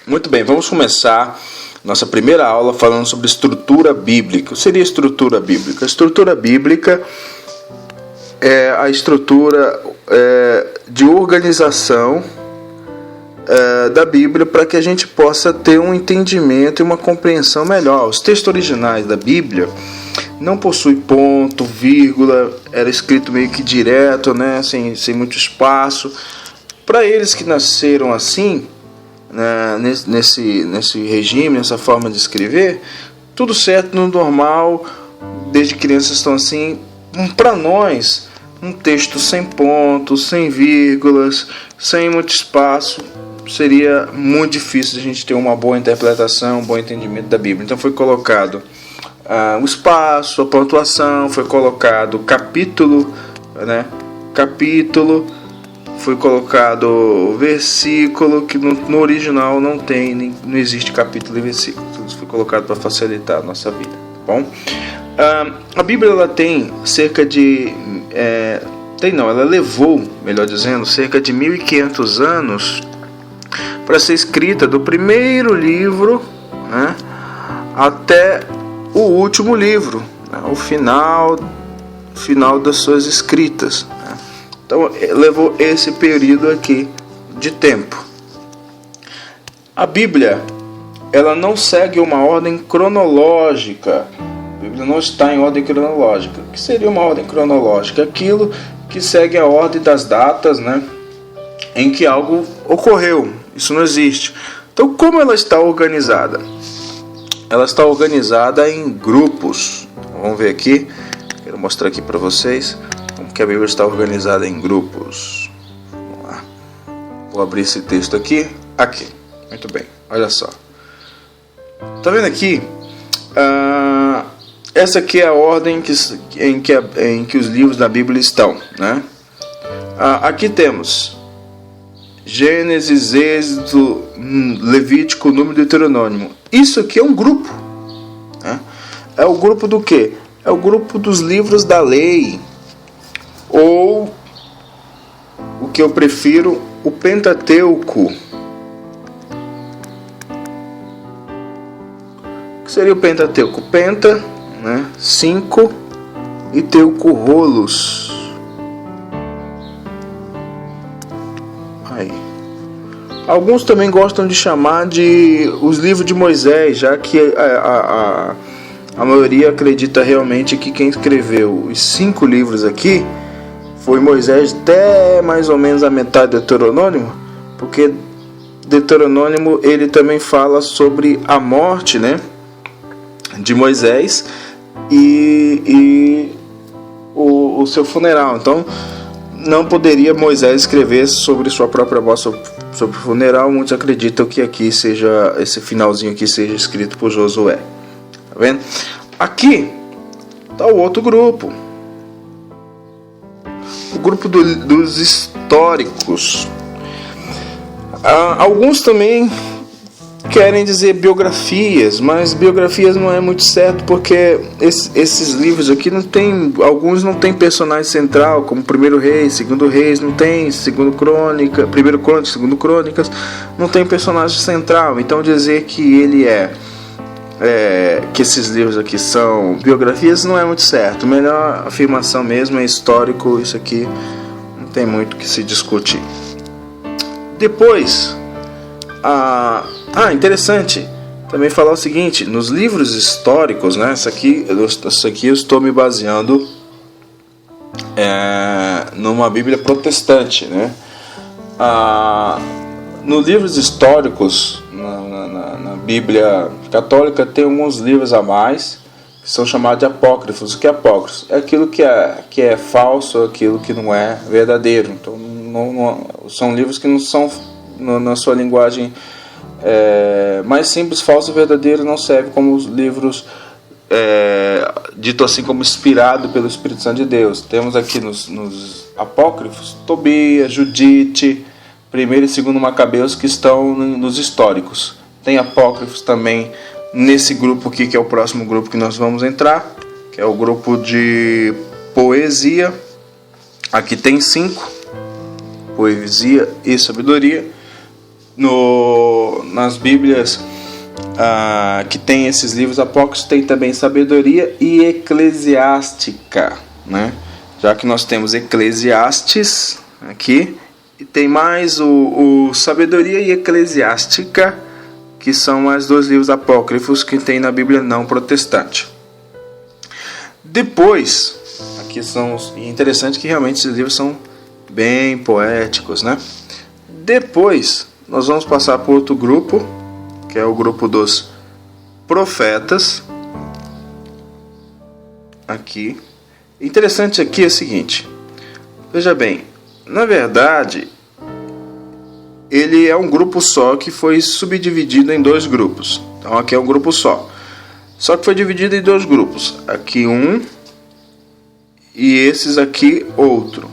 Muito bem, vamos começar nossa primeira aula falando sobre estrutura bíblica. O que seria estrutura bíblica? A estrutura bíblica é a estrutura de organização da Bíblia para que a gente possa ter um entendimento e uma compreensão melhor. Os textos originais da Bíblia não possuem ponto, vírgula, era escrito meio que direto, né, sem muito espaço. Para eles que nasceram assim, né, nesse regime, nessa forma de escrever, tudo certo, no normal, desde crianças estão assim. Para nós, um texto sem pontos, sem vírgulas, sem muito espaço, seria muito difícil a gente ter uma boa interpretação, um bom entendimento da Bíblia. Então foi colocado o espaço, a pontuação, foi colocado capítulo, né? Capítulo, foi colocado o versículo, que no original não existe capítulo e versículo. Tudo isso foi colocado para facilitar a nossa vida, tá bom? A Bíblia ela tem cerca de ela levou, melhor dizendo, cerca de 1500 anos para ser escrita, do primeiro livro, né, até o último livro, né, o final das suas escritas, né. Então levou esse período aqui de tempo. A Bíblia ela não segue uma ordem cronológica. A Bíblia não está em ordem cronológica. O que seria uma ordem cronológica? Aquilo que segue a ordem das datas, né, em que algo ocorreu. Isso não existe. Então, como ela está organizada? Ela está organizada em grupos. Vamos ver aqui. Quero mostrar aqui para vocês como que a Bíblia está organizada em grupos. Vamos lá. Vou abrir esse texto aqui. Aqui. Muito bem. Olha só. Tá vendo aqui? Essa aqui é a ordem em que os livros da Bíblia estão, né? Aqui temos Gênesis, Êxodo, Levítico, Número e Deuteronômio. Isso aqui é um grupo, né? É o grupo do quê? É o grupo dos livros da lei, ou o que eu prefiro, o Pentateuco. O que seria o Pentateuco? Penta, né? 5, e teuco, rolos. Aí. Alguns também gostam de chamar de os livros de Moisés, já que a maioria acredita realmente que quem escreveu os 5 livros aqui foi Moisés, até mais ou menos a metade do Deuteronômio, porque Deuteronômio ele também fala sobre a morte, né, de Moisés e o seu funeral. Então não poderia Moisés escrever sobre sua própria morte, sobre o funeral. Muitos acreditam que aqui seja, esse finalzinho aqui seja escrito por Josué. Tá vendo? Aqui está o outro grupo. O grupo dos históricos. Alguns também querem dizer biografias, mas biografias não é muito certo, porque esses livros aqui alguns não tem personagem central, como Primeiro Reis, Segundo Reis, não tem Primeiro Crônicas, Segundo Crônicas, não tem personagem central. Então dizer que ele que esses livros aqui são biografias não é muito certo. A melhor afirmação mesmo é histórico. Isso aqui não tem muito que se discutir. Depois, interessante também falar o seguinte: nos livros históricos, né, isso aqui eu estou me baseando numa Bíblia protestante, né? Nos livros históricos, na Bíblia católica, tem alguns livros a mais que são chamados de apócrifos. O que é apócrifos? É aquilo que é falso, aquilo que não é verdadeiro. Então são livros que não são, na sua linguagem mais simples, falso e verdadeiro, não serve como os livros dito assim como inspirado pelo Espírito Santo de Deus. Temos aqui nos apócrifos Tobias, Judite, 1º e 2º Macabeus, que estão nos históricos. Tem apócrifos também nesse grupo aqui, que é o próximo grupo que nós vamos entrar, que é o grupo de poesia. Aqui tem 5: poesia e sabedoria. nas Bíblias que tem esses livros apócrifos, tem também sabedoria e eclesiástica, né? Já que nós temos Eclesiastes aqui, e tem mais o sabedoria e eclesiástica, que são mais 2 livros apócrifos que tem na Bíblia não protestante. Depois, aqui são interessante que realmente esses livros são bem poéticos, né? Depois nós vamos passar para outro grupo, que é o grupo dos profetas. Aqui. Interessante aqui é o seguinte. Veja bem, na verdade, ele é um grupo só que foi subdividido em 2 grupos. Então aqui é um grupo só. Só que foi dividido em 2 grupos. Aqui um e esses aqui outro.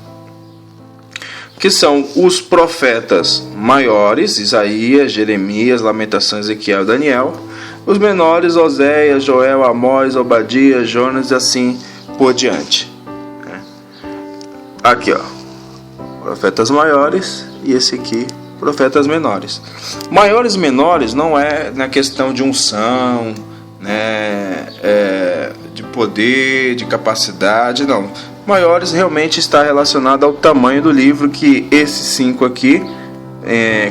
Que são os profetas maiores, Isaías, Jeremias, Lamentações, Ezequiel e Daniel. Os menores, Oséias, Joel, Amós, Obadias, Jonas e assim por diante. Aqui, ó, profetas maiores e esse aqui, profetas menores. Maiores e menores não é na questão de unção, né, de poder, de capacidade, não. Maiores realmente está relacionado ao tamanho do livro, que esses 5 aqui,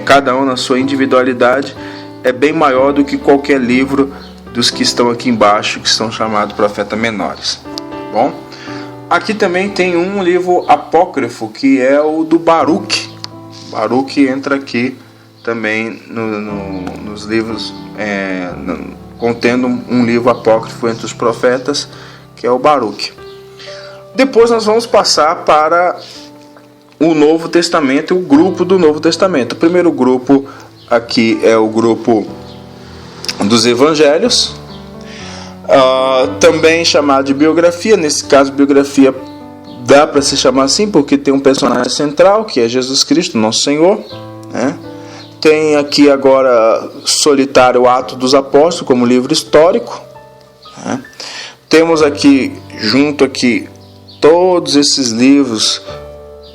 cada um na sua individualidade, é bem maior do que qualquer livro dos que estão aqui embaixo, que são chamados profetas menores. Bom, aqui também tem um livro apócrifo, que é o do Baruque. Baruque entra aqui também nos livros, contendo um livro apócrifo entre os profetas, que é o Baruque. Depois nós vamos passar para o Novo Testamento, o grupo do Novo Testamento. O primeiro grupo aqui é o grupo dos Evangelhos, também chamado de biografia. Nesse caso, biografia dá para se chamar assim porque tem um personagem central, que é Jesus Cristo, nosso Senhor, né? Tem aqui agora solitário o Atos dos Apóstolos como livro histórico, né? Temos aqui, junto aqui, todos esses livros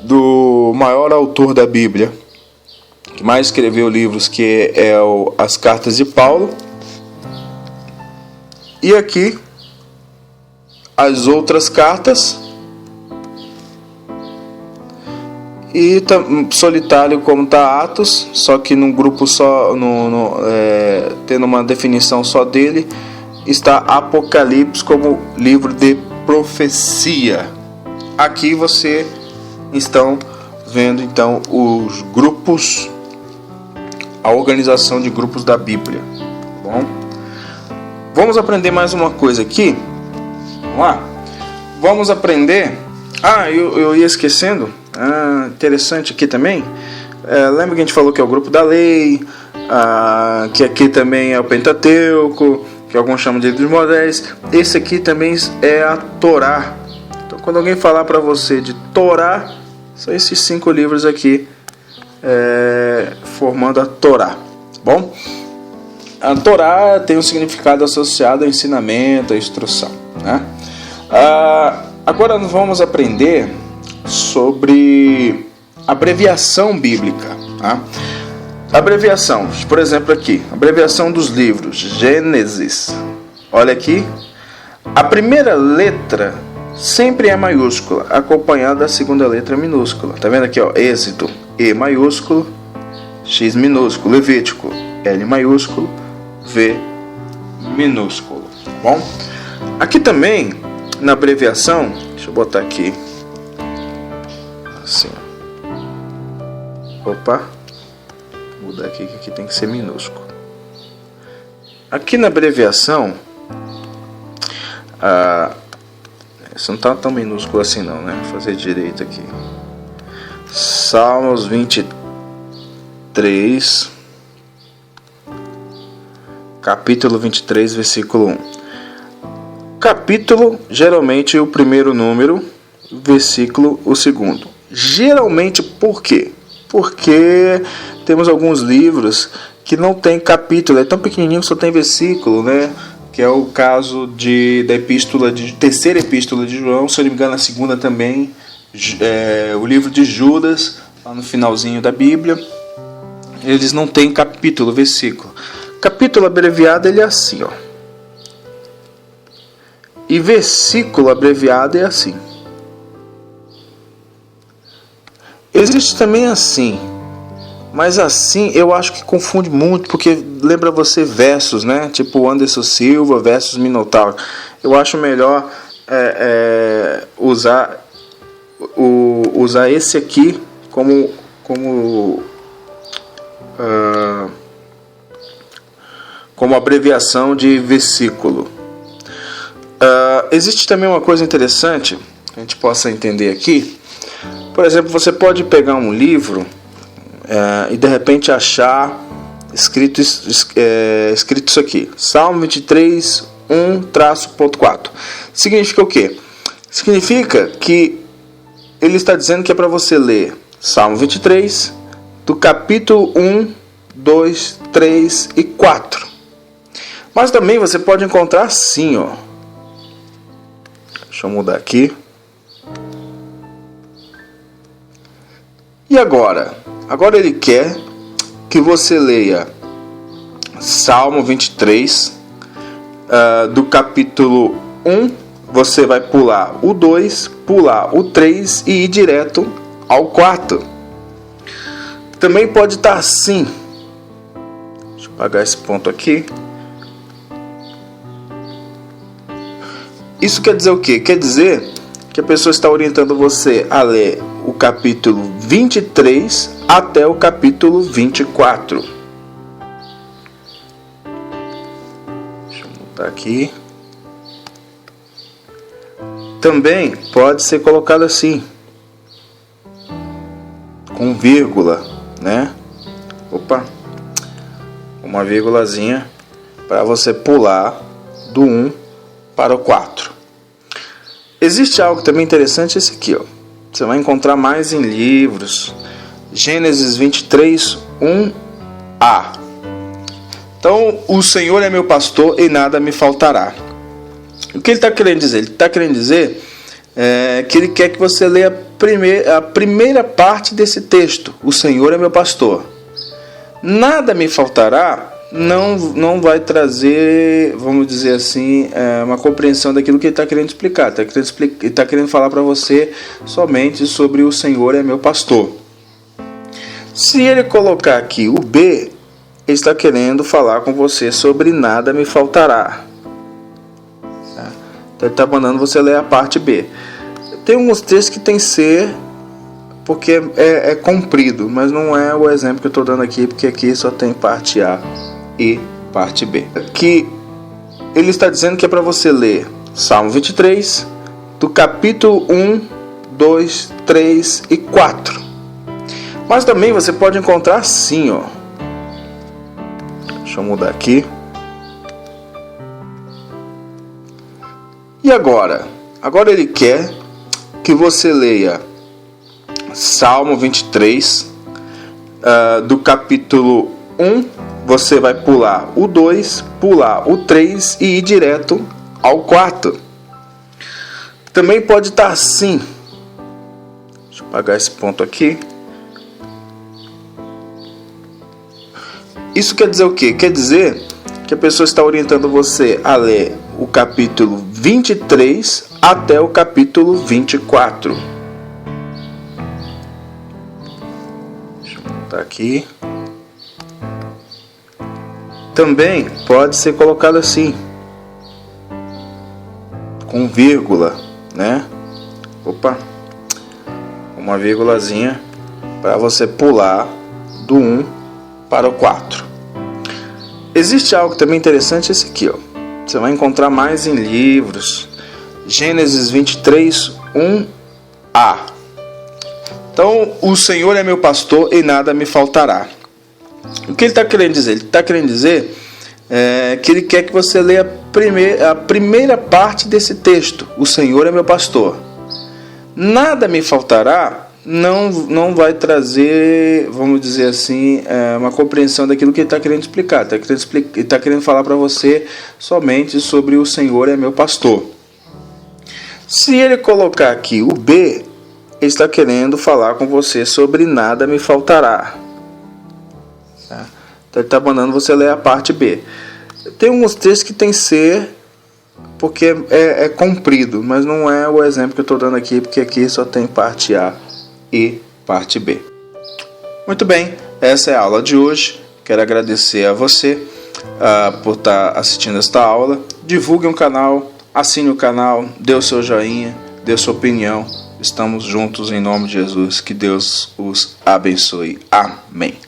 do maior autor da Bíblia, que mais escreveu livros, que é as cartas de Paulo. E aqui as outras cartas, e solitário como está Atos, só que num grupo só, tendo uma definição só dele, está Apocalipse como livro de profecia. Aqui você estão vendo então os grupos, a organização de grupos da Bíblia. Bom, vamos aprender mais uma coisa aqui. Vamos lá. Vamos aprender. Eu ia esquecendo. Interessante aqui também. Lembra que a gente falou que é o grupo da lei, que aqui também é o Pentateuco, que alguns chamam de livro de Moisés. Esse aqui também é a Torá. Então, quando alguém falar para você de Torá, são esses 5 livros aqui, formando a Torá. Bom, a Torá tem um significado associado ao ensinamento, à instrução, né? Agora nós vamos aprender sobre abreviação bíblica, tá? Abreviação, por exemplo aqui, abreviação dos livros. Gênesis, olha aqui, a primeira letra sempre é maiúscula, acompanhada da segunda letra minúscula. Tá vendo aqui, ó? Êxodo, E maiúsculo, X minúsculo. Levítico, L maiúsculo, V minúsculo. Bom, aqui também na abreviação, deixa eu botar aqui assim, opa, vou mudar aqui, que aqui tem que ser minúsculo. Aqui na abreviação, isso não está tão minúsculo assim não, né? Vou fazer direito aqui. Salmos 23, capítulo 23, versículo 1. Capítulo, geralmente o primeiro número, versículo o segundo. Geralmente, por quê? Porque temos alguns livros que não tem capítulo, é tão pequenininho que só tem versículo, né? Que é o caso da terceira epístola de João, se eu não me engano a segunda também, o livro de Judas, lá no finalzinho da Bíblia. eles não têm capítulo, versículo. Capítulo abreviado ele é assim, ó. E versículo abreviado é assim. Existe também assim, mas assim eu acho que confunde muito, porque lembra você versos, né? Tipo Anderson Silva versus Minotauro. Eu acho melhor usar esse aqui como abreviação de versículo. Existe também uma coisa interessante que a gente possa entender aqui. Por exemplo, você pode pegar um livro e de repente achar escrito isso aqui, Salmo 23, 1-4. Significa o quê? Significa que ele está dizendo que é para você ler Salmo 23, do capítulo 1, 2, 3 e 4. Mas também você pode encontrar assim, ó. Deixa eu mudar aqui. E agora? Agora ele quer que você leia Salmo 23, do capítulo 1, você vai pular o 2, pular o 3 e ir direto ao 4. Também pode estar assim. Deixa eu apagar esse ponto aqui. Isso quer dizer o quê? Quer dizer que a pessoa está orientando você a ler o capítulo 23 até o capítulo 24. Deixa eu mudar aqui. Também pode ser colocado assim, com vírgula, né? Uma vírgulazinha para você pular do 1 para o 4. Existe algo também interessante, esse aqui, ó. Você vai encontrar mais em livros. Gênesis 23, 1a. Então, o Senhor é meu pastor e nada me faltará. O que ele está querendo dizer? Ele está querendo dizer que ele quer que você leia a primeira parte desse texto. O Senhor é meu pastor. Nada me faltará. Não vai trazer, vamos dizer assim, uma compreensão daquilo que ele está querendo explicar. Ele está querendo falar para você somente sobre o Senhor é meu pastor. Se ele colocar aqui o B, ele está querendo falar com você sobre nada me faltará. Então ele está mandando você ler a parte B. Tem alguns textos que tem C, porque é comprido, mas não é o exemplo que eu estou dando aqui, porque aqui só tem parte A e parte B. Aqui ele está dizendo que é para você ler Salmo 23, do capítulo 1, 2, 3 e 4. Mas também você pode encontrar assim, ó. Deixa eu mudar aqui. E agora? Agora ele quer que você leia Salmo 23, do capítulo 1, você vai pular o 2, pular o 3 e ir direto ao 4. Também pode estar assim. Deixa eu apagar esse ponto aqui. Isso quer dizer o quê? Quer dizer que a pessoa está orientando você a ler o capítulo 23 até o capítulo 24. Deixa eu botar aqui. Também pode ser colocado assim, com vírgula, né? Uma vírgulazinha para você pular do 1 para o 4. Existe algo também interessante, esse aqui, ó. Você vai encontrar mais em livros. Gênesis 23, 1a. Então, o Senhor é meu pastor e nada me faltará. O que ele está querendo dizer? Ele está querendo dizer que ele quer que você leia a primeira parte desse texto. O Senhor é meu pastor. Nada me faltará. Não vai trazer, vamos dizer assim, uma compreensão daquilo que ele está querendo explicar. Ele está querendo falar para você somente sobre o Senhor é meu pastor. Se ele colocar aqui o B, ele está querendo falar com você sobre nada me faltará. Então ele está mandando você ler a parte B. Tem alguns textos que tem C, porque é comprido, mas não é o exemplo que eu estou dando aqui, porque aqui só tem parte A e parte B. Muito bem, essa é a aula de hoje. Quero agradecer a você por estar assistindo esta aula. Divulgue o canal, assine o canal, dê o seu joinha, dê a sua opinião. Estamos juntos em nome de Jesus. Que Deus os abençoe. Amém.